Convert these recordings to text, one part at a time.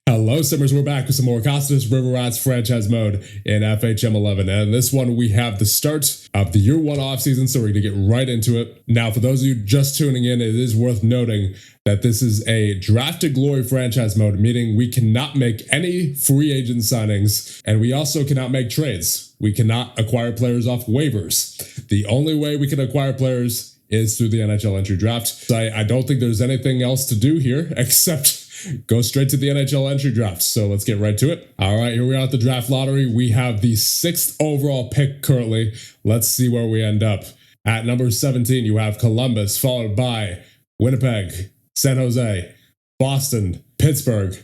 Hello, Simmers. We're back with some more Cocytus River Rats franchise mode in FHM 11. And in this one, we have the start of the year one offseason, so we're going to get right into it. Now, for those of you just tuning in, it is worth noting that this is a drafted glory franchise mode, meaning we cannot make any free agent signings, and we also cannot make trades. We cannot acquire players off waivers. The only way we can acquire players is through the NHL entry draft. So I don't think there's anything else to do here except go straight to the NHL entry draft. So let's get right to it. All right, here we are at the draft lottery. We have the 6th overall pick currently. Let's see where we end up. At number 17, you have Columbus, followed by Winnipeg, San Jose, Boston, Pittsburgh,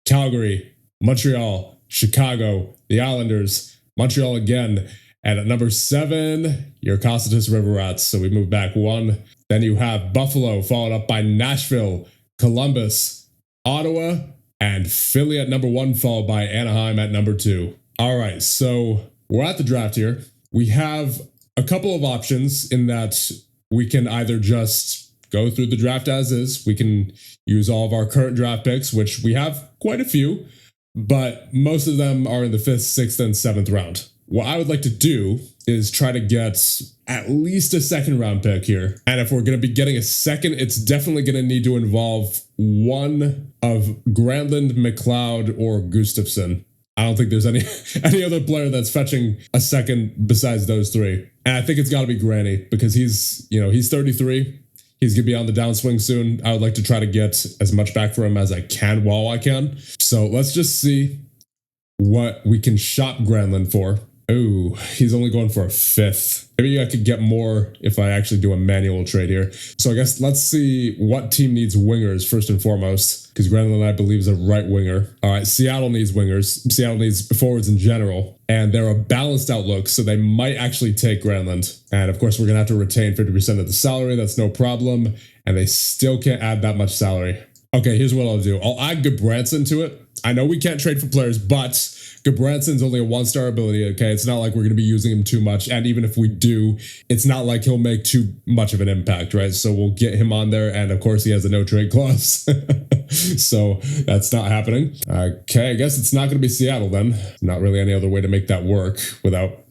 Calgary, Montreal, Chicago, the Islanders, Montreal again. And at number 7, your Cocytus River Rats. So we move back one. Then you have Buffalo, followed up by Nashville, Columbus, Ottawa, and Philly at number 1, followed by Anaheim at number 2. All right, so we're at the draft here. We have a couple of options in that we can either just go through the draft as is. We can use all of our current draft picks, which we have quite a few, but most of them are in the 5th, 6th, and 7th round. What I would like to do is try to get at least a 2nd round pick here. And if we're going to be getting a second, it's definitely going to need to involve one of Granlund, McLeod, or Gustafsson. I don't think there's any other player that's fetching a second besides those three. And I think it's got to be Granny because he's 33. He's going to be on the downswing soon. I would like to try to get as much back for him as I can while I can. So let's just see what we can shop Granlund for. Oh, he's only going for a 5th. Maybe I could get more if I actually do a manual trade here. So I guess let's see what team needs wingers first and foremost, because Granlund, I believe, is a right winger. All right, Seattle needs wingers. Seattle needs forwards in general, and they're a balanced outlook, so they might actually take Granlund. And of course, we're going to have to retain 50% of the salary. That's no problem, and they still can't add that much salary. Okay, here's what I'll do. I'll add Goodbranson to it. I know we can't trade for players, but Goodbranson's only a 1-star ability, okay? It's not like we're going to be using him too much, and even if we do, it's not like he'll make too much of an impact, right? So we'll get him on there, and of course he has a no-trade clause, so that's not happening. Okay, I guess it's not going to be Seattle then. Not really any other way to make that work without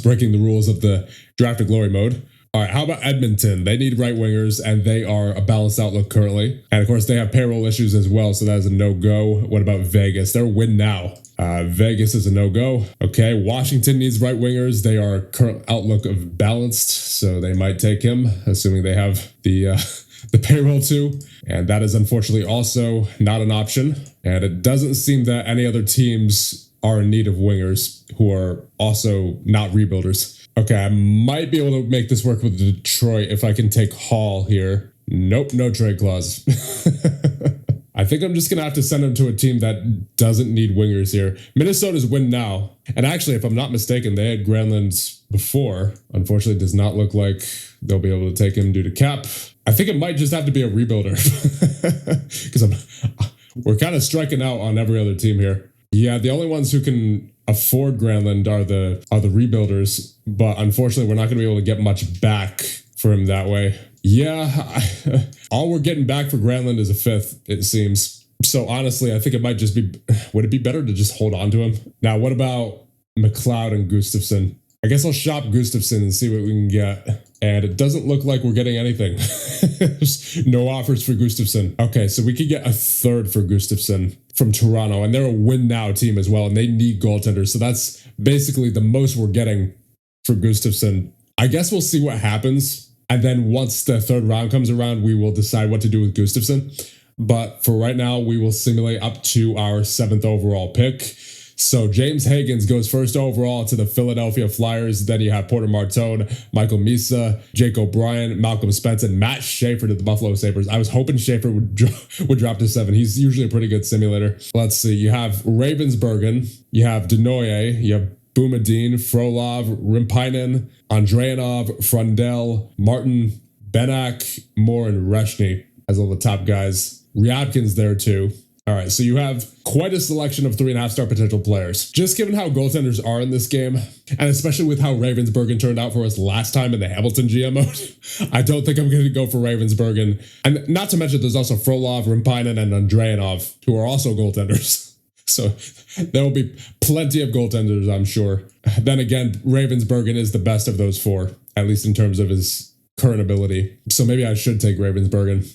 breaking the rules of the drafted glory mode. All right, how about Edmonton? They need right wingers, and they are a balanced outlook currently. And of course, they have payroll issues as well, so that is a no-go. What about Vegas? They're win now. Vegas is a no-go. Okay, Washington needs right wingers. They are current outlook of balanced, so they might take him, assuming they have the payroll too. And that is unfortunately also not an option. And it doesn't seem that any other teams are in need of wingers who are also not rebuilders. Okay, I might be able to make this work with Detroit if I can take Hall here. Nope, no trade clause. I think I'm just going to have to send him to a team that doesn't need wingers here. Minnesota's win now. And actually, if I'm not mistaken, they had Granlund before. Unfortunately, it does not look like they'll be able to take him due to cap. I think it might just have to be a rebuilder. Because we're kind of striking out on every other team here. Yeah, the only ones who can afford Granlund are the rebuilders, but unfortunately, we're not going to be able to get much back for him that way. Yeah, all we're getting back for Granlund is a 5th, it seems. So honestly, I think it might just be, would it be better to just hold on to him? Now, what about McLeod and Gustafsson? I guess I'll shop Gustafsson and see what we can get. And it doesn't look like we're getting anything. No offers for Gustafsson. Okay, so we could get a 3rd for Gustafsson from Toronto, and they're a win now team as well, and they need goaltenders. So that's basically the most we're getting for Gustafsson. I guess we'll see what happens. And then once the 3rd round comes around, we will decide what to do with Gustafsson. But for right now, we will simulate up to our 7th overall pick. So James Higgins goes 1st overall to the Philadelphia Flyers. Then you have Porter Martone, Michael Misa, Jake O'Brien, Malcolm Spence, and Matt Schaefer to the Buffalo Sabres. I was hoping Schaefer would drop to 7. He's usually a pretty good simulator. Let's see. You have Ravensbergen. You have Denoye. You have Boumadine, Frolov, Rimpainen, Andreanov, Frundell, Martin, Benak, Moore, and Reshny as all the top guys. Ryabkin's there too. All right, so you have quite a selection of 3.5-star potential players. Just given how goaltenders are in this game, and especially with how Ravensburgen turned out for us last time in the Hamilton GM mode, I don't think I'm going to go for Ravensburgen. And not to mention, there's also Frolov, Rimpainen, and Andreanov, who are also goaltenders. So there will be plenty of goaltenders, I'm sure. Then again, Ravensburgen is the best of those four, at least in terms of his current ability. So maybe I should take Ravensburgen.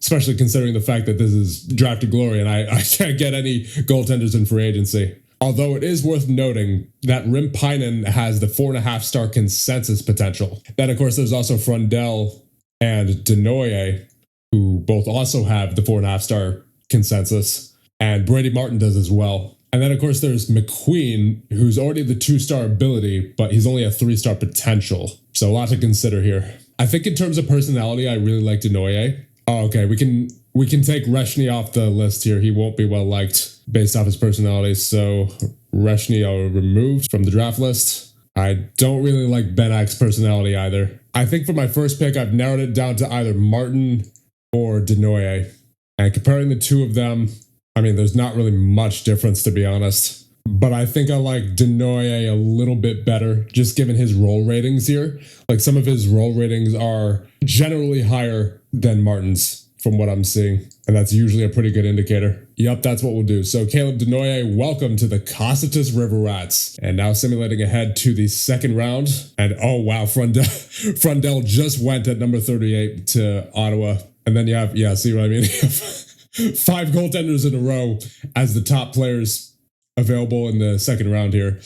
Especially considering the fact that this is Draft to Glory and I can't get any goaltenders in free agency. Although it is worth noting that Rimpainen has the 4.5-star consensus potential. Then, of course, there's also Frundell and Denoye, who both also have the 4.5-star consensus. And Brady Martin does as well. And then, of course, there's McQueen, who's already the 2-star ability, but he's only a 3-star potential. So a lot to consider here. I think in terms of personality, I really like Denoye. Oh, okay, we can take Reshny off the list here. He won't be well liked based off his personality. So Reshny I'll remove from the draft list. I don't really like Benak's personality either. I think for my first pick, I've narrowed it down to either Martin or Denoye. And comparing the two of them, I mean, there's not really much difference, to be honest. But I think I like Denoye a little bit better, just given his role ratings here. Like, some of his role ratings are generally higher than Martin's, from what I'm seeing. And that's usually a pretty good indicator. Yep, that's what we'll do. So Caleb Denoye, welcome to the Cocytus River Rats. And now simulating ahead to the second round. And oh wow, Frundell just went at number 38 to Ottawa. And then you have, yeah, see what I mean? 5 goaltenders in a row as the top players available in the second round here.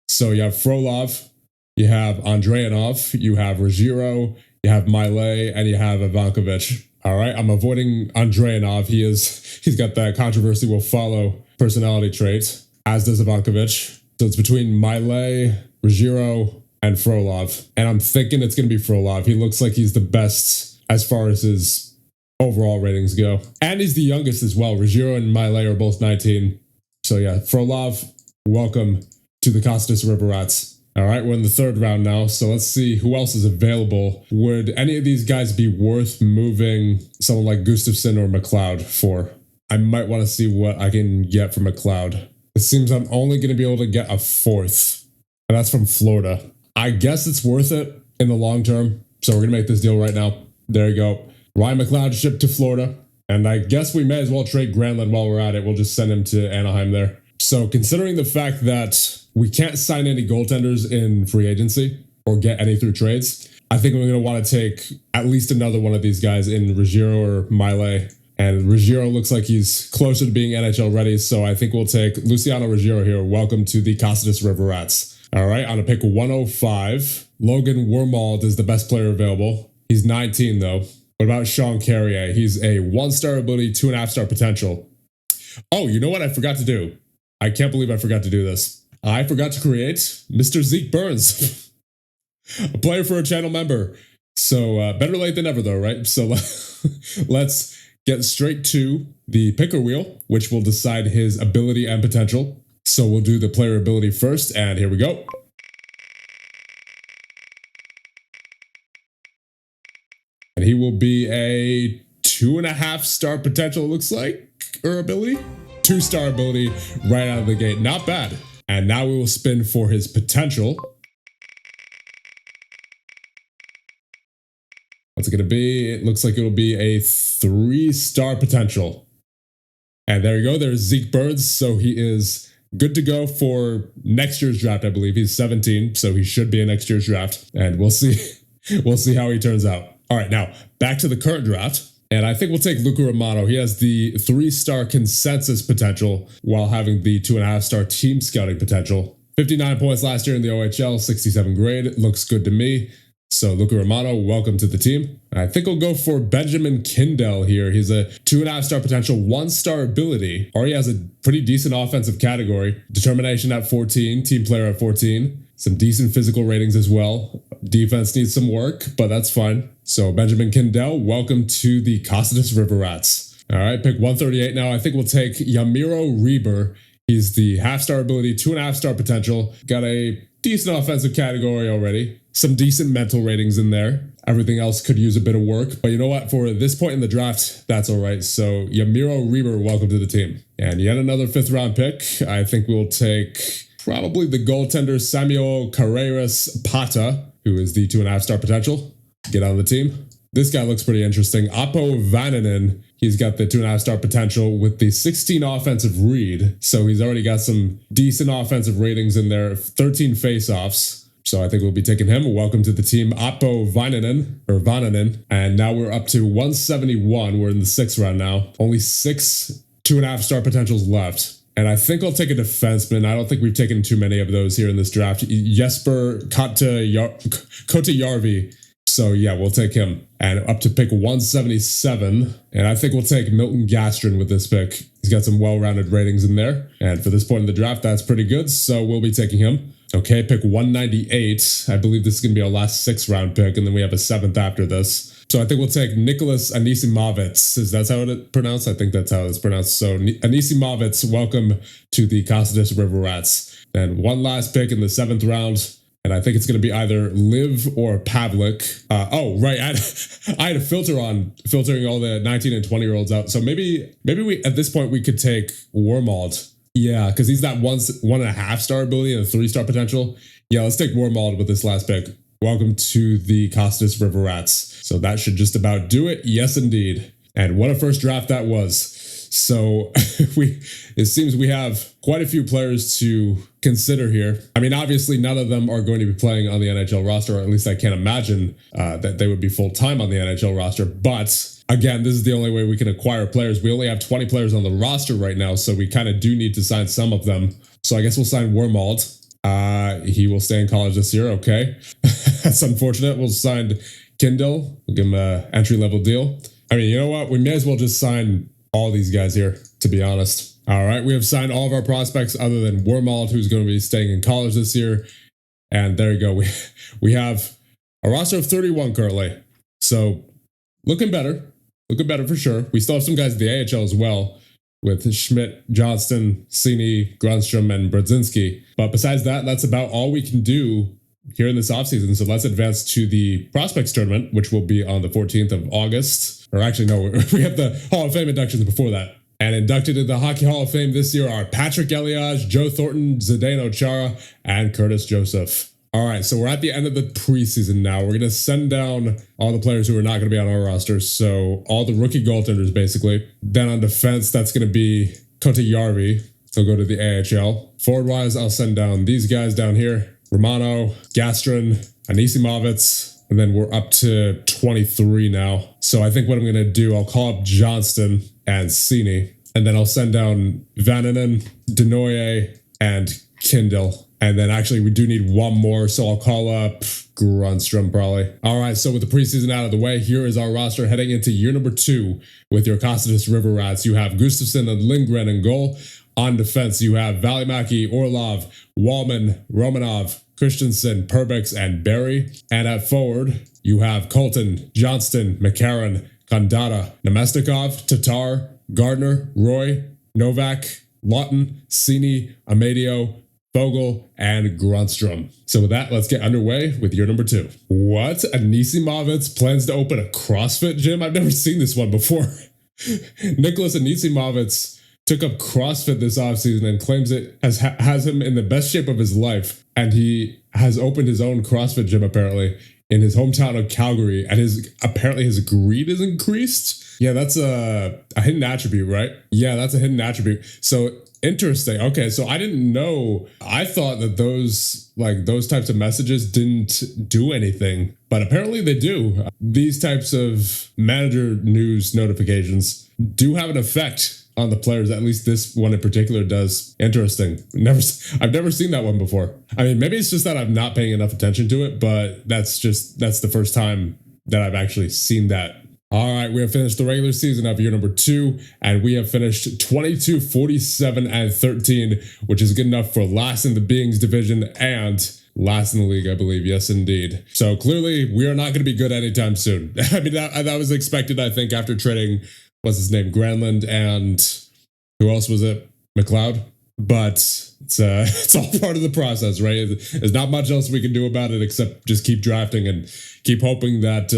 So you have Frolov, you have Andreanov, you have Ruggiero, you have Miley, and you have Ivankovic. All right, I'm avoiding Andreanov. He's got that controversy will follow personality trait, as does Ivankovic. So it's between Miley, Ruggiero, and Frolov. And I'm thinking it's going to be Frolov. He looks like he's the best as far as his overall ratings go. And he's the youngest as well. Ruggiero and Miley are both 19. So yeah, Frolov, welcome to the Cocytus River Rats. All right, we're in the third round now, so let's see who else is available. Would any of these guys be worth moving someone like Gustafsson or McLeod for? I might want to see what I can get from McLeod. It seems I'm only going to be able to get a 4th, and that's from Florida. I guess it's worth it in the long term, so we're going to make this deal right now. There you go. Ryan McLeod shipped to Florida, and I guess we may as well trade Granlund while we're at it. We'll just send him to Anaheim there. So considering the fact that we can't sign any goaltenders in free agency or get any through trades, I think we're going to want to take at least another one of these guys in Ruggiero or Miley. And Ruggiero looks like he's closer to being NHL ready, so I think we'll take Luciano Ruggiero here. Welcome to the Cocytus River Rats. All right, on a pick 105, Logan Wormald is the best player available. He's 19, though. What about Sean Carrier? He's a 1-star ability, 2.5-star potential. Oh, you know what I forgot to do? I can't believe I forgot to do this. I forgot to create Mr. Zeke Burns, a player for a channel member. So better late than never, though, right? So let's get straight to the picker wheel, which will decide his ability and potential. So we'll do the player ability first, and here we go. And he will be a 2.5-star potential, it looks like, or ability. 2-star ability right out of the gate. Not bad. And now we will spin for his potential. What's it going to be? It looks like it'll be a 3-star potential. And there you go. There's Zeke Burns. So he is good to go for next year's draft, I believe. He's 17, so he should be in next year's draft. And we'll see. We'll see how he turns out. All right, now back to the current draft. And I think we'll take Luca Romano. He has the 3-star consensus potential while having the 2.5-star team scouting potential. 59 points last year in the OHL, 67 grade. Looks good to me. So Luca Romano, welcome to the team. I think we'll go for Benjamin Kindell here. He's a 2.5-star potential, 1-star ability. Already has a pretty decent offensive category. Determination at 14, team player at 14. Some decent physical ratings as well. Defense needs some work, but that's fine. So Benjamin Kindell, welcome to the Cocytus River Rats. All right, pick 138 now. I think we'll take Yamiro Reber. He's the half-star ability, 2.5-star potential. Got a decent offensive category already. some decent mental ratings in there. Everything else could use a bit of work. But you know what? For this point in the draft, that's all right. So Yamiro Reber, welcome to the team. And yet another 5th round pick. I think we'll take probably the goaltender Samuel Carreras Pata, who is the 2.5 star potential. Get on the team. This guy looks pretty interesting. Apo Vananen, he's got the 2.5 star potential with the 16 offensive read. So he's already got some decent offensive ratings in there, 13 faceoffs. So I think we'll be taking him. Welcome to the team, Apo Vananen. And now we're up to 171. We're in the 6th round now. Only 6 2.5 star potentials left. And I think I'll take a defenseman. I don't think we've taken too many of those here in this draft. Jesper Kotajärvi. So yeah, we'll take him. And up to pick 177. And I think we'll take Milton Gastrin with this pick. He's got some well-rounded ratings in there. And for this point in the draft, that's pretty good. So we'll be taking him. Okay, pick 198. I believe this is going to be our last 6th round pick. And then we have a 7th after this. So I think we'll take Nicholas Anisimowicz. Is that how it's pronounced? I think that's how it's pronounced. So Anisimowicz, welcome to the Cocytus River Rats. And one last pick in the 7th round. And I think it's going to be either Liv or Pavlik. Right. I had a filter on filtering all the 19 and 20-year-olds out. So maybe we at this point we could take Wormald. Yeah, because he's that 1.5 star ability and a 3-star potential. Yeah, let's take Wormald with this last pick. Welcome to the Cocytus River Rats. So that should just about do it. Yes, indeed. And what a first draft that was. So it seems we have quite a few players to consider here. I mean, obviously, none of them are going to be playing on the NHL roster, or at least I can't imagine that they would be full-time on the NHL roster. But again, this is the only way we can acquire players. We only have 20 players on the roster right now, so we kind of do need to sign some of them. So I guess we'll sign Wormald. He will stay in college this year. Okay. That's unfortunate. We'll sign Kindle. We'll give him an entry-level deal. I mean, you know what? We may as well just sign all these guys here, to be honest. All right, we have signed all of our prospects other than Wormald, who's going to be staying in college this year. And there you go. We have a roster of 31 currently. So looking better for sure. We still have some guys at the AHL as well, with Schmidt, Johnston, Cini, Grunstrom, and Brodzinski. But besides that, that's about all we can do here in this offseason. So let's advance to the Prospects Tournament, which will be on the 14th of August. Or actually, no, we have the Hall of Fame inductions before that. And inducted into the Hockey Hall of Fame this year are Patrick Elias, Joe Thornton, Zdeno Chara, and Curtis Joseph. All right, so we're at the end of the preseason now. We're going to send down all the players who are not going to be on our roster. So all the rookie goaltenders, basically. Then on defense, that's going to be Kotajärvi. He'll go to the AHL. Forward-wise, I'll send down these guys down here. Romano, Gastrin, Anisimowicz. And then we're up to 23 now. So I think what I'm going to do, I'll call up Johnston and Cini. And then I'll send down Vananen, Denoye, and Kindle. And then actually we do need one more. So I'll call up Grunstrom probably. All right, so with the preseason out of the way, here is our roster heading into year number 2 with your Cocytus River Rats. You have Gustafsson and Lindgren in goal. On defense, you have Välimäki, Orlov, Wallman, Romanov, Christensen, Perbix, and Barry. And at forward, you have Colton, Johnston, McCarron, Kandata, Nemestikov, Tatar, Gardner, Roy, Novak, Lawton, Cini, Amadio, Vogel, and Grunstrom. So with that, let's get underway with year number 2. What? Anisimowicz plans to open a CrossFit gym? I've never seen this one before. Nicholas Anisimowicz took up CrossFit this offseason and claims it has him in the best shape of his life. And he has opened his own CrossFit gym apparently in his hometown of Calgary. And apparently his greed is increased. Yeah, that's a hidden attribute, right? Yeah, that's a hidden attribute. So interesting. Okay, so I didn't know. I thought that those types of messages didn't do anything, but apparently they do. These types of manager news notifications do have an effect on the players. At least this one in particular does. Interesting. I've never seen that one before. I mean, maybe it's just that I'm not paying enough attention to it, but that's the first time that I've actually seen that. All right, we have finished the regular season of year number 2, and we have finished 22, 47, and 13, which is good enough for last in the Beings division and last in the league, I believe. Yes, indeed. So clearly, we are not going to be good anytime soon. I mean, that was expected, I think, after trading, what's his name, Granlund, and who else was it? McLeod? but it's all part of the process, right? There's not much else we can do about it except just keep drafting and keep hoping that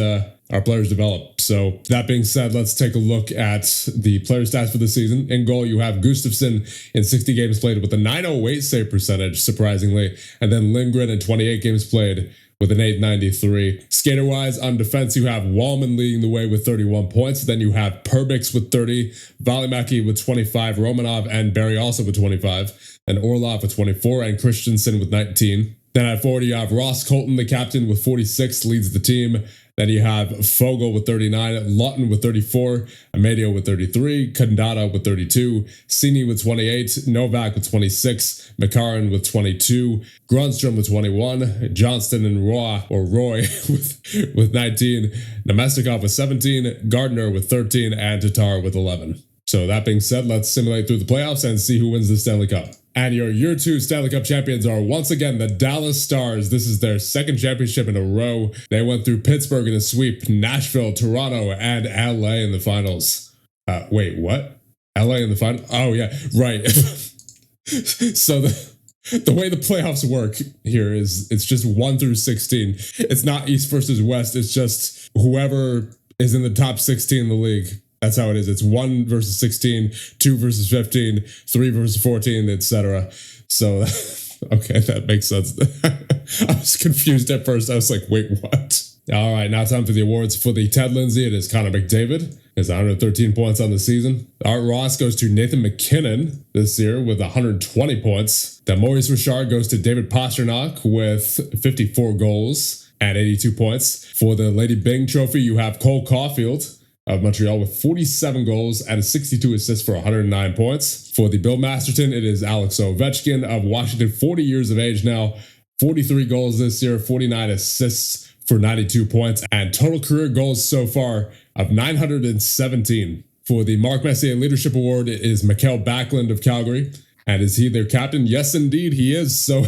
our players develop. So that being said, let's take a look at the player stats for the season. In goal, you have Gustafsson in 60 games played with a 908 save percentage, surprisingly, and then Lindgren in 28 games played with an 893. Skater-wise, on defense, you have Wallman leading the way with 31 points. Then you have Perbix with 30, Valimäki with 25, Romanov and Barry also with 25, and Orlov with 24, and Christensen with 19. Then at forward, you have Ross Colton, the captain, with 46, leads the team. Then you have Fogel with 39, Lawton with 34, Amedio with 33, Kandata with 32, Sini with 28, Novak with 26, Makarin with 22, Grunstrom with 21, Johnston and Roy with 19, Nemestikov with 17, Gardner with 13, and Tatar with 11. So that being said, let's simulate through the playoffs and see who wins the Stanley Cup. And your Year 2 Stanley Cup champions are once again the Dallas Stars. This is their second championship in a row. They went through Pittsburgh in a sweep, Nashville, Toronto, and LA in the finals. Wait, what? LA in the final? Oh, yeah, right. So the way the playoffs work here is it's just 1 through 16. It's not East versus West. It's just whoever is in the top 16 in the league. That's how it is. It's 1 versus 16, 2 versus 15, 3 versus 14, etc. So, okay, that makes sense. I was confused at first. I was like, wait, what? All right, now time for the awards. For the Ted Lindsay, it is Connor McDavid. Has 113 points on the season. Art Ross goes to Nathan McKinnon this year with 120 points. Then Maurice Richard goes to David Pastrnak with 54 goals and 82 points. For the Lady Byng Trophy, you have Cole Caulfield of Montreal with 47 goals and 62 assists for 109 points. For the Bill Masterton, it is Alex Ovechkin of Washington, 40 years of age now, 43 goals this year, 49 assists for 92 points, and total career goals so far of 917. For the Mark Messier Leadership Award, it is Mikael Backlund of Calgary. And is he their captain? Yes, indeed, he is. So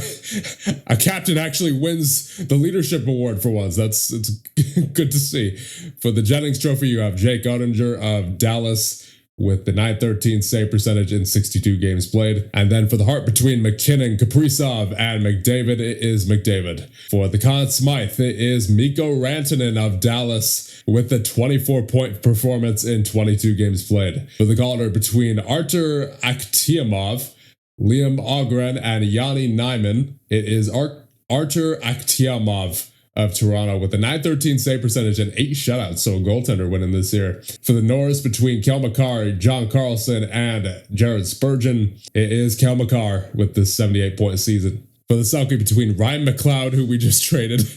a captain actually wins the leadership award for once. It's good to see. For the Jennings Trophy, you have Jake Ottinger of Dallas with the 913 save percentage in 62 games played. And then for the Hart between McKinnon, Kaprizov, and McDavid, it is McDavid. For the Conn Smythe, it is Mikko Rantanen of Dallas with a 24-point performance in 22 games played. For the Calder between Artur Akhtiamov, Liam Ogren, and Yanni Nyman, it is Artur Akhtiamov of Toronto with a 913 save percentage and 8 shutouts, so a goaltender winning this year. For the Norris between Kel Makar, John Carlson, and Jared Spurgeon, it is Kel Makar with this 78-point season. For the Selkie between Ryan McLeod, who we just traded,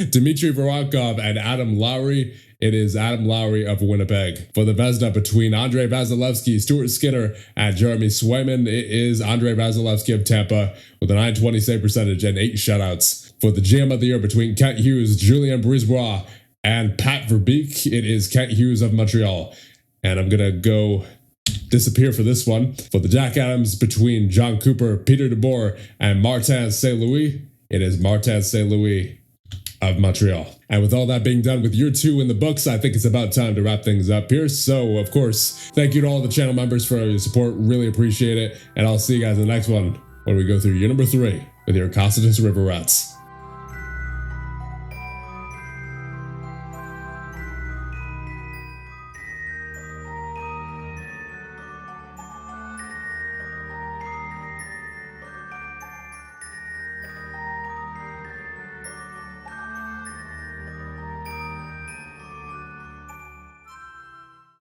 Dmitry Voronkov, and Adam Lowry, it is Adam Lowry of Winnipeg. For the Vezina between Andrei Vasilevsky, Stuart Skinner, and Jeremy Swayman, it is Andrei Vasilevsky of Tampa with a 920 save percentage and 8 shutouts. For the GM of the Year between Kent Hughes, Julien Brisebois, and Pat Verbeek, it is Kent Hughes of Montreal. And I'm going to go disappear for this one. For the Jack Adams between John Cooper, Peter DeBoer, and Martin St. Louis, it is Martin St. Louis of Montreal. And with all that being done with Year 2 in the books, I think it's about time to wrap things up here. So, of course, thank you to all the channel members for your support. Really appreciate it. And I'll see you guys in the next one when we go through Year number 3 with your Cocytus River Rats.